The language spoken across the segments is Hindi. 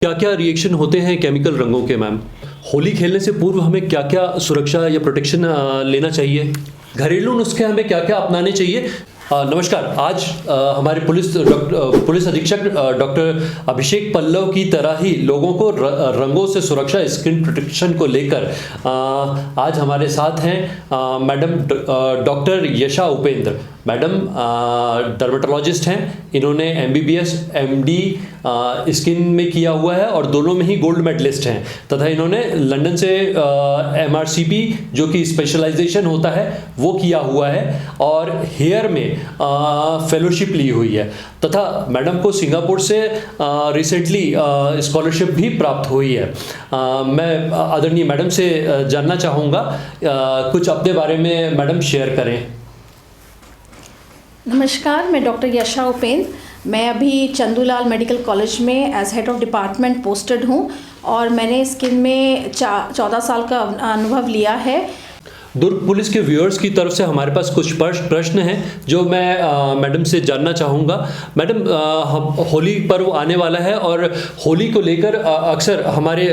क्या क्या रिएक्शन होते हैं केमिकल रंगों के मैम? होली खेलने से पूर्व हमें क्या क्या सुरक्षा या प्रोटेक्शन लेना चाहिए? घरेलू नुस्खे हमें क्या क्या अपनाने चाहिए? नमस्कार। आज हमारे पुलिस अधीक्षक डॉक्टर अभिषेक पल्लव की तरह ही लोगों को रंगों से सुरक्षा, स्किन प्रोटेक्शन को लेकर आज हमारे साथ हैं मैडम डॉक्टर यशा उपेंद्र। मैडम डर्मेटोलॉजिस्ट हैं। इन्होंने MBBS MD स्किन में किया हुआ है और दोनों में ही गोल्ड मेडलिस्ट हैं, तथा इन्होंने लंदन से MRCP जो कि स्पेशलाइजेशन होता है वो किया हुआ है और हेयर में फेलोशिप ली हुई है, तथा मैडम को सिंगापुर से रिसेंटली स्कॉलरशिप भी प्राप्त हुई है। मैं आदरणीय मैडम से जानना चाहूँगा कुछ अपने बारे में मैडम शेयर करें। नमस्कार, मैं डॉक्टर यशा उपेंद्र। मैं अभी चंदूलाल मेडिकल कॉलेज में as head of department posted हूँ और मैंने स्किन में 14 साल का अनुभव लिया है। दुर्ग पुलिस के व्यूअर्स की तरफ से हमारे पास कुछ प्रश्न हैं जो मैं मैडम से जानना चाहूँगा। मैडम, होली पर्व आने वाला है और होली को लेकर अक्सर हमारे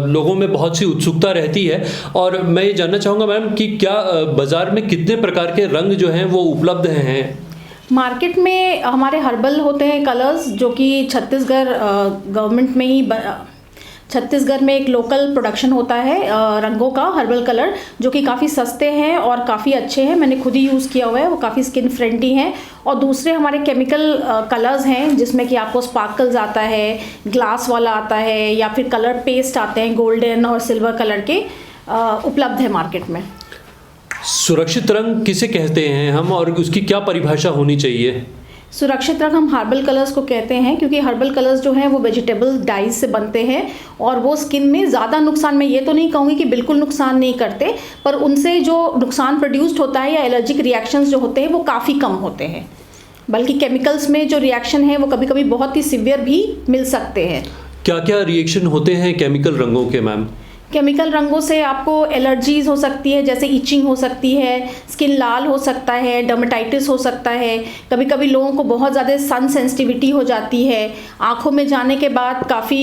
लोगों में बहुत सी उत्सुकता रहती है, और मैं ये जानना चाहूँगा मैम कि क्या बाज़ार में कितने प्रकार के रंग जो हैं वो उपलब्ध हैं? मार्केट में हमारे हर्बल होते हैं कलर्स, जो कि छत्तीसगढ़ गवर्नमेंट में ही छत्तीसगढ़ में एक लोकल प्रोडक्शन होता है रंगों का, हर्बल कलर, जो कि काफ़ी सस्ते हैं और काफ़ी अच्छे हैं। मैंने खुद ही यूज़ किया हुआ है, वो काफ़ी स्किन फ्रेंडली हैं। और दूसरे हमारे केमिकल कलर्स हैं जिसमें कि आपको स्पार्कल्स आता है, ग्लास वाला आता है, या फिर कलर पेस्ट आते हैं गोल्डन और सिल्वर कलर के, उपलब्ध है मार्केट में। सुरक्षित रंग किसे कहते हैं हम, और उसकी क्या परिभाषा होनी चाहिए? सुरक्षित रंग हम हर्बल कलर्स को कहते हैं, क्योंकि हर्बल कलर्स जो हैं वो वेजिटेबल डाइज से बनते हैं और वो स्किन में ज़्यादा नुकसान, मैं ये तो नहीं कहूँगी कि बिल्कुल नुकसान नहीं करते, पर उनसे जो नुकसान प्रोड्यूस्ड होता है या एलर्जिक रिएक्शंस जो होते हैं वो काफ़ी कम होते हैं। बल्कि केमिकल्स में जो रिएक्शन है वो कभी कभी बहुत ही सिवियर भी मिल सकते हैं। क्या क्या रिएक्शन होते हैं केमिकल रंगों के मैम? केमिकल रंगों से आपको एलर्जीज हो सकती है, जैसे इचिंग हो सकती है, स्किन लाल हो सकता है, डर्मेटाइटिस हो सकता है। कभी कभी लोगों को बहुत ज़्यादा सन सेंसिटिविटी हो जाती है, आँखों में जाने के बाद काफ़ी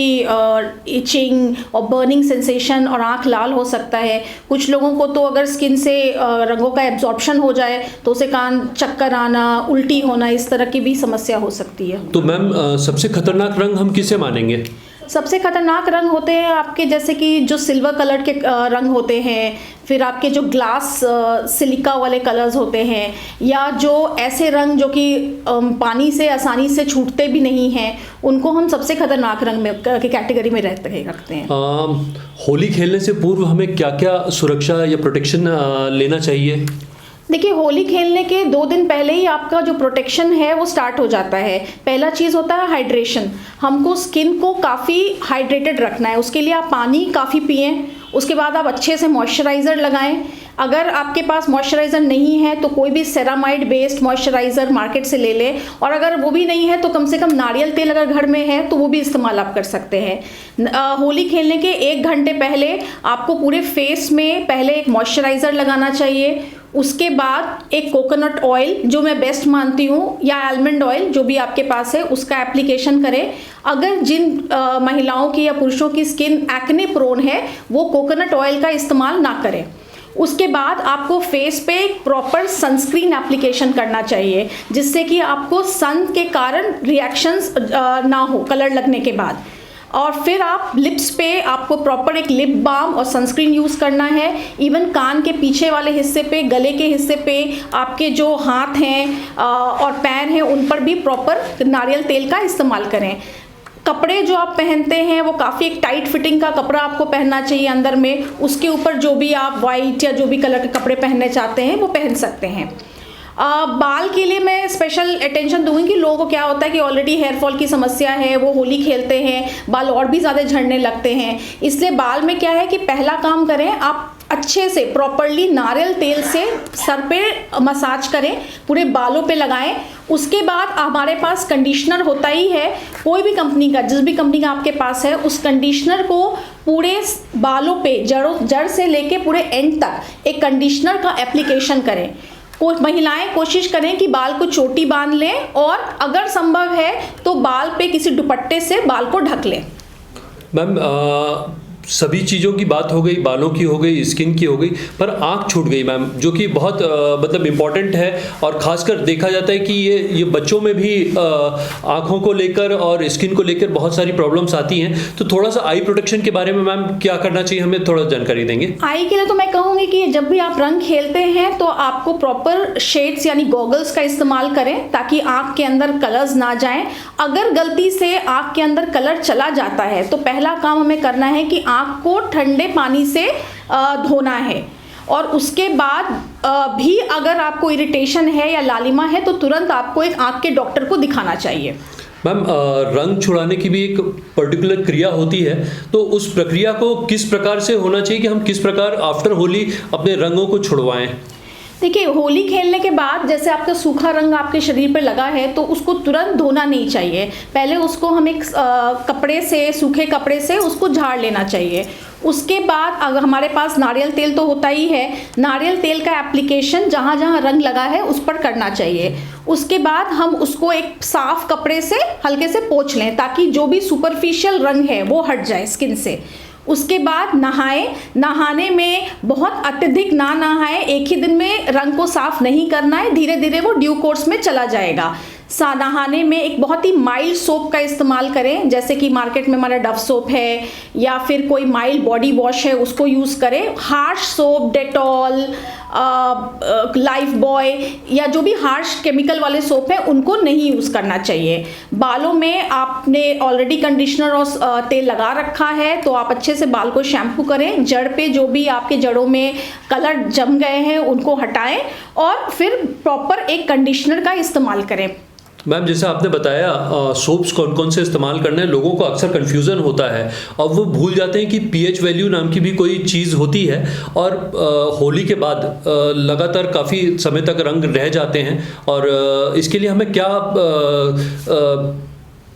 इचिंग और बर्निंग सेंसेशन और आँख लाल हो सकता है। कुछ लोगों को तो अगर स्किन से रंगों का एब्जॉर्प्शन हो जाए तो उसे कान चक्कर आना, उल्टी होना, इस तरह की भी समस्या हो सकती है। तो मैम सबसे खतरनाक रंग हम किसे मानेंगे? सबसे खतरनाक रंग होते हैं आपके, जैसे कि जो सिल्वर कलर के रंग होते हैं, फिर आपके जो ग्लास सिलिका वाले कलर्स होते हैं, या जो ऐसे रंग जो कि पानी से आसानी से छूटते भी नहीं हैं, उनको हम सबसे खतरनाक रंग में की कैटेगरी में रखते हैं। होली खेलने से पूर्व हमें क्या क्या सुरक्षा या प्रोटेक्शन लेना चाहिए? देखिए, होली खेलने के 2 दिन पहले ही आपका जो प्रोटेक्शन है वो स्टार्ट हो जाता है। पहला चीज़ होता है हाइड्रेशन। हमको स्किन को काफ़ी हाइड्रेटेड रखना है, उसके लिए आप पानी काफ़ी पिएं। उसके बाद आप अच्छे से मॉइस्चराइज़र लगाएं। अगर आपके पास मॉइस्चराइज़र नहीं है तो कोई भी सेरामाइड बेस्ड मॉइस्चराइज़र मार्केट से ले लें, और अगर वो भी नहीं है तो कम से कम नारियल तेल अगर घर में है तो वो भी इस्तेमाल आप कर सकते हैं। होली खेलने के 1 घंटे पहले आपको पूरे फेस में पहले एक मॉइस्चराइज़र लगाना चाहिए। उसके बाद एक कोकोनट ऑयल, जो मैं बेस्ट मानती हूँ, या आलमंड ऑयल, जो भी आपके पास है, उसका एप्लीकेशन करें। अगर जिन महिलाओं की या पुरुषों की स्किन एक्ने प्रोन है वो कोकोनट ऑयल का इस्तेमाल ना करें। उसके बाद आपको फेस पे एक प्रॉपर सनस्क्रीन एप्लीकेशन करना चाहिए, जिससे कि आपको सन के कारण रिएक्शंस ना हो कलर लगने के बाद। और फिर आप लिप्स पे आपको प्रॉपर एक लिप बाम और सनस्क्रीन यूज़ करना है। इवन कान के पीछे वाले हिस्से पे, गले के हिस्से पे, आपके जो हाथ हैं और पैर हैं, उन पर भी प्रॉपर नारियल तेल का इस्तेमाल करें। कपड़े जो आप पहनते हैं वो काफ़ी एक टाइट फिटिंग का कपड़ा आपको पहनना चाहिए अंदर में। उसके ऊपर जो भी आप वाइट या जो भी कलर के कपड़े पहनने चाहते हैं वो पहन सकते हैं। बाल के लिए मैं स्पेशल अटेंशन दूंगी कि लोगों को क्या होता है कि ऑलरेडी हेयर फॉल की समस्या है, वो होली खेलते हैं, बाल और भी ज़्यादा झड़ने लगते हैं। इसलिए बाल में क्या है कि पहला काम करें, आप अच्छे से प्रॉपरली नारियल तेल से सर पे मसाज करें, पूरे बालों पे लगाएं। उसके बाद हमारे पास कंडीशनर होता ही है, कोई भी कंपनी का, जिस भी कंपनी का आपके पास है, उस कंडीशनर को पूरे बालों पे जड़ से लेके पूरे एंड तक एक कंडीशनर का एप्लीकेशन करें। महिलाएं कोशिश करें कि बाल को चोटी बांध लें और अगर संभव है तो बाल पे किसी दुपट्टे से बाल को ढक लें। मैम सभी चीज़ों की बात हो गई, बालों की हो गई, स्किन की हो गई, पर आँख छूट गई मैम, जो कि बहुत मतलब इम्पॉर्टेंट है। और ख़ासकर देखा जाता है कि ये बच्चों में भी आँखों को लेकर और स्किन को लेकर बहुत सारी प्रॉब्लम्स आती हैं। तो थोड़ा सा आई प्रोटेक्शन के बारे में मैम क्या करना चाहिए, हमें थोड़ा जानकारी देंगे? आई के लिए तो मैं कहूँगी कि जब भी आप रंग खेलते हैं तो आपको प्रॉपर शेड्स यानी गॉगल्स का इस्तेमाल करें, ताकि आँख के अंदर कलर्स ना जाएं। अगर गलती से आँख के अंदर कलर चला जाता है तो पहला काम हमें करना है कि आँख को ठंडे पानी से धोना है। और उसके बाद भी अगर आपको इरिटेशन है या लालिमा है तो तुरंत आपको एक आँख के डॉक्टर को दिखाना चाहिए। मैम रंग छुड़ाने की भी एक पर्टिकुलर क्रिया होती है, तो उस प्रक्रिया को किस प्रकार से होना चाहिए कि हम किस प्रकार आफ्टर होली अपने रंगों को छुड़वाएं? देखिए, होली खेलने के बाद जैसे आपका सूखा रंग आपके शरीर पर लगा है तो उसको तुरंत धोना नहीं चाहिए। पहले उसको हम एक कपड़े से, सूखे कपड़े से उसको झाड़ लेना चाहिए। उसके बाद अगर हमारे पास नारियल तेल तो होता ही है, नारियल तेल का एप्लीकेशन जहाँ जहाँ रंग लगा है उस पर करना चाहिए। उसके बाद हम उसको एक साफ कपड़े से हल्के से पोंछ लें, ताकि जो भी सुपरफिशियल रंग है वो हट जाए स्किन से। उसके बाद नहाएं। नहाने में बहुत अत्यधिक ना नहाएं, एक ही दिन में रंग को साफ नहीं करना है, धीरे धीरे वो ड्यू कोर्स में चला जाएगा। नहाने में एक बहुत ही माइल्ड सोप का इस्तेमाल करें, जैसे कि मार्केट में हमारा डव सोप है या फिर कोई माइल्ड बॉडी वॉश है, उसको यूज़ करें। Harsh soap, Dettol, life boy या जो भी हार्श केमिकल वाले सोप हैं उनको नहीं यूज़ करना चाहिए। बालों में आपने ऑलरेडी कंडीशनर और तेल लगा रखा है तो आप अच्छे से बाल को शैम्पू करें। जड़ पे जो भी आपके जड़ों में कलर जम गए हैं उनको हटाएं और फिर प्रॉपर एक कंडीशनर का इस्तेमाल करें। मैम जैसे आपने बताया सोप्स कौन कौन से इस्तेमाल करना है, लोगों को अक्सर कन्फ्यूज़न होता है और वो भूल जाते हैं कि पीएच वैल्यू नाम की भी कोई चीज़ होती है। और होली के बाद लगातार काफ़ी समय तक रंग रह जाते हैं और इसके लिए हमें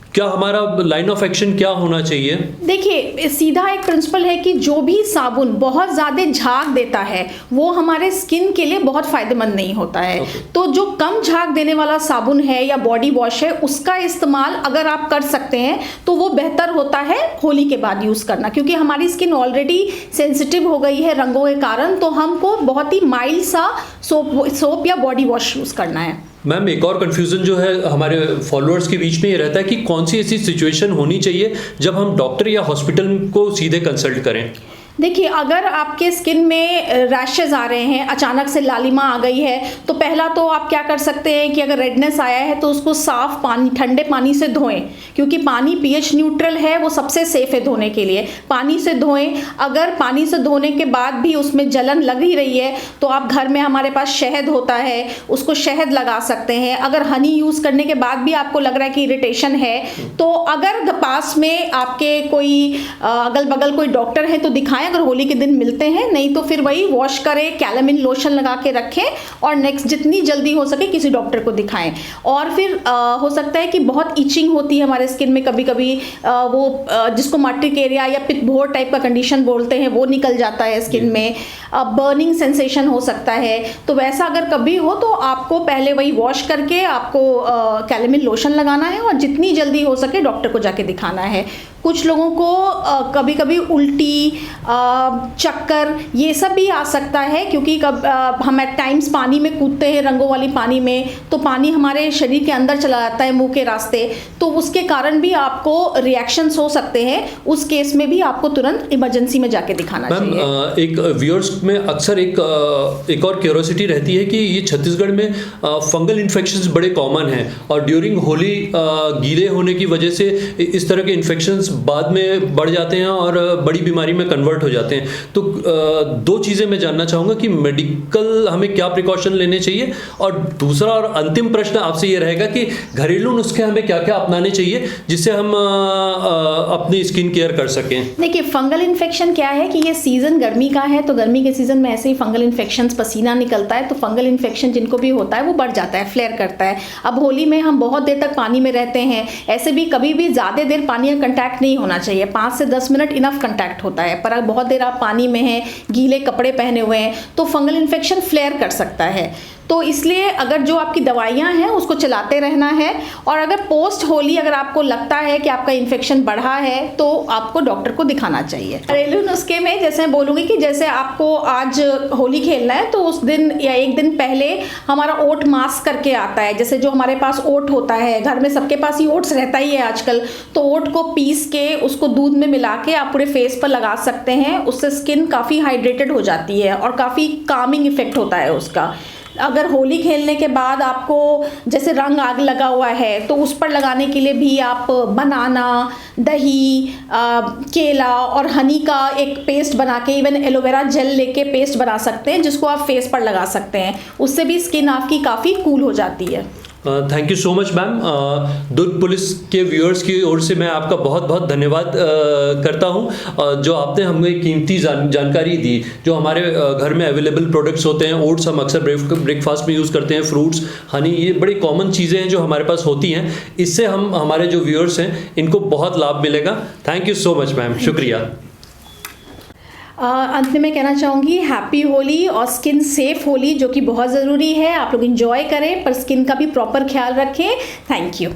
क्या हमारा लाइन ऑफ एक्शन क्या होना चाहिए? देखिए, सीधा एक प्रिंसिपल है कि जो भी साबुन बहुत ज़्यादा झाग देता है वो हमारे स्किन के लिए बहुत फ़ायदेमंद नहीं होता है। तो जो कम झाग देने वाला साबुन है या बॉडी वॉश है उसका इस्तेमाल अगर आप कर सकते हैं तो वो बेहतर होता है होली के बाद यूज़ करना, क्योंकि हमारी स्किन ऑलरेडी सेंसिटिव हो गई है रंगों के कारण। तो हमको बहुत ही माइल्ड सा सोप या बॉडी वॉश यूज़ करना है। मैम एक और कन्फ्यूज़न जो है हमारे फॉलोअर्स के बीच में ये रहता है कि कौन सी ऐसी सिचुएशन होनी चाहिए जब हम डॉक्टर या हॉस्पिटल को सीधे कंसल्ट करें? देखिए, अगर आपके स्किन में रैशेज आ रहे हैं, अचानक से लालिमा आ गई है, तो पहला तो आप क्या कर सकते हैं कि अगर रेडनेस आया है तो उसको साफ पानी, ठंडे पानी से धोएं, क्योंकि पानी पीएच न्यूट्रल है, वो सबसे सेफ है धोने के लिए। पानी से धोएं। अगर पानी से धोने के बाद भी उसमें जलन लग ही रही है तो आप घर में हमारे पास शहद होता है, उसको शहद लगा सकते हैं। अगर हनी यूज़ करने के बाद भी आपको लग रहा है कि इरिटेशन है तो अगर पास में आपके कोई अगल बगल कोई डॉक्टर है तो दिखाएं, अगर होली के दिन मिलते हैं। नहीं तो फिर वही वॉश करें, कैलामिन लोशन लगा के रखें और नेक्स्ट जितनी जल्दी हो सके किसी डॉक्टर को दिखाएं। और फिर हो सकता है कि बहुत इचिंग होती है हमारे स्किन में, कभी कभी वो जिसको मैट्रिक एरिया या पित्तभोर टाइप का कंडीशन बोलते हैं वो निकल जाता है स्किन में। बर्निंग सेंसेशन हो सकता है। तो वैसा अगर कभी हो तो आपको पहले वही वॉश करके आपको कैलामिन लोशन लगाना है और जितनी जल्दी हो सके डॉक्टर को जाके दिखाना है। कुछ लोगों को कभी कभी उल्टी, चक्कर ये सब भी आ सकता है, क्योंकि हम एट टाइम्स पानी में कूदते हैं, रंगों वाली पानी में, तो पानी हमारे शरीर के अंदर चला जाता है मुंह के रास्ते, तो उसके कारण भी आपको रिएक्शंस हो सकते हैं। उस केस में भी आपको तुरंत इमरजेंसी में जाके दिखाना चाहिए। एक व्यूअर्स में अक्सर एक और क्यूरोसिटी रहती है कि ये छत्तीसगढ़ में फंगल इन्फेक्शंस बड़े कॉमन हैं और ड्यूरिंग होली गीले होने की वजह से इस तरह के इन्फेक्शंस बाद में बढ़ जाते हैं और बड़ी बीमारी में कन्वर्ट हो जाते हैं। तो दो चीज़ें मैं जानना चाहूँगा कि मेडिकल हमें क्या प्रिकॉशन लेने चाहिए, और दूसरा और अंतिम प्रश्न आपसे ये रहेगा कि घरेलू नुस्खे हमें क्या क्या अपनाने चाहिए जिससे हम अपनी स्किन केयर कर सकें। देखिए, फंगल इन्फेक्शन क्या है कि ये सीज़न गर्मी का है, तो गर्मी के सीज़न में ऐसे ही फंगल इन्फेक्शन, पसीना निकलता है तो फंगल इन्फेक्शन जिनको भी होता है वो बढ़ जाता है, फ्लेयर करता है। अब होली में हम बहुत देर तक पानी में रहते हैं, ऐसे भी कभी भी ज़्यादा देर पानी का कंटैक्ट नहीं होना चाहिए, 5 से 10 मिनट इनफ कंटैक्ट होता है। पर बहुत देर आप पानी में हैं, गीले कपड़े पहने हुए हैं तो फंगल इन्फेक्शन फ्लेयर कर सकता है। तो इसलिए अगर जो आपकी दवाइयाँ हैं उसको चलाते रहना है, और अगर पोस्ट होली अगर आपको लगता है कि आपका इन्फेक्शन बढ़ा है तो आपको डॉक्टर को दिखाना चाहिए। घरेलू नुस्खे में जैसे मैं बोलूँगी कि जैसे आपको आज होली खेलना है तो उस दिन या एक दिन पहले हमारा ओट मास्क करके आता है, जैसे जो हमारे पास ओट होता है, घर में सबके पास ही ओट्स रहता ही है आजकल, तो ओट को पीस के उसको दूध में मिला के आप पूरे फेस पर लगा सकते हैं। उससे स्किन काफ़ी हाइड्रेटेड हो जाती है और काफ़ी कामिंग इफेक्ट होता है उसका। अगर होली खेलने के बाद आपको जैसे रंग आग लगा हुआ है तो उस पर लगाने के लिए भी आप बनाना, दही, केला और हनी का एक पेस्ट बना के, इवन एलोवेरा जेल लेके पेस्ट बना सकते हैं जिसको आप फेस पर लगा सकते हैं। उससे भी स्किन आपकी काफ़ी कूल हो जाती है। Thank you so much ma'am. Durg police के व्यूअर्स की ओर से मैं आपका बहुत बहुत धन्यवाद करता हूं, जो आपने हमें कीमती जानकारी दी। जो हमारे घर में अवेलेबल प्रोडक्ट्स होते हैं, ओट्स हम अक्सर ब्रेकफास्ट में यूज़ करते हैं, फ्रूट्स, हनी, ये बड़ी कॉमन चीज़ें हैं जो हमारे पास होती हैं। इससे हमारे जो व्यूअर्स हैं इनको बहुत लाभ मिलेगा। Thank you so much ma'am, शुक्रिया। अंत में मैं कहना चाहूँगी हैप्पी होली और स्किन सेफ होली, जो कि बहुत ज़रूरी है। आप लोग इंजॉय करें पर स्किन का भी प्रॉपर ख्याल रखें। Thank you.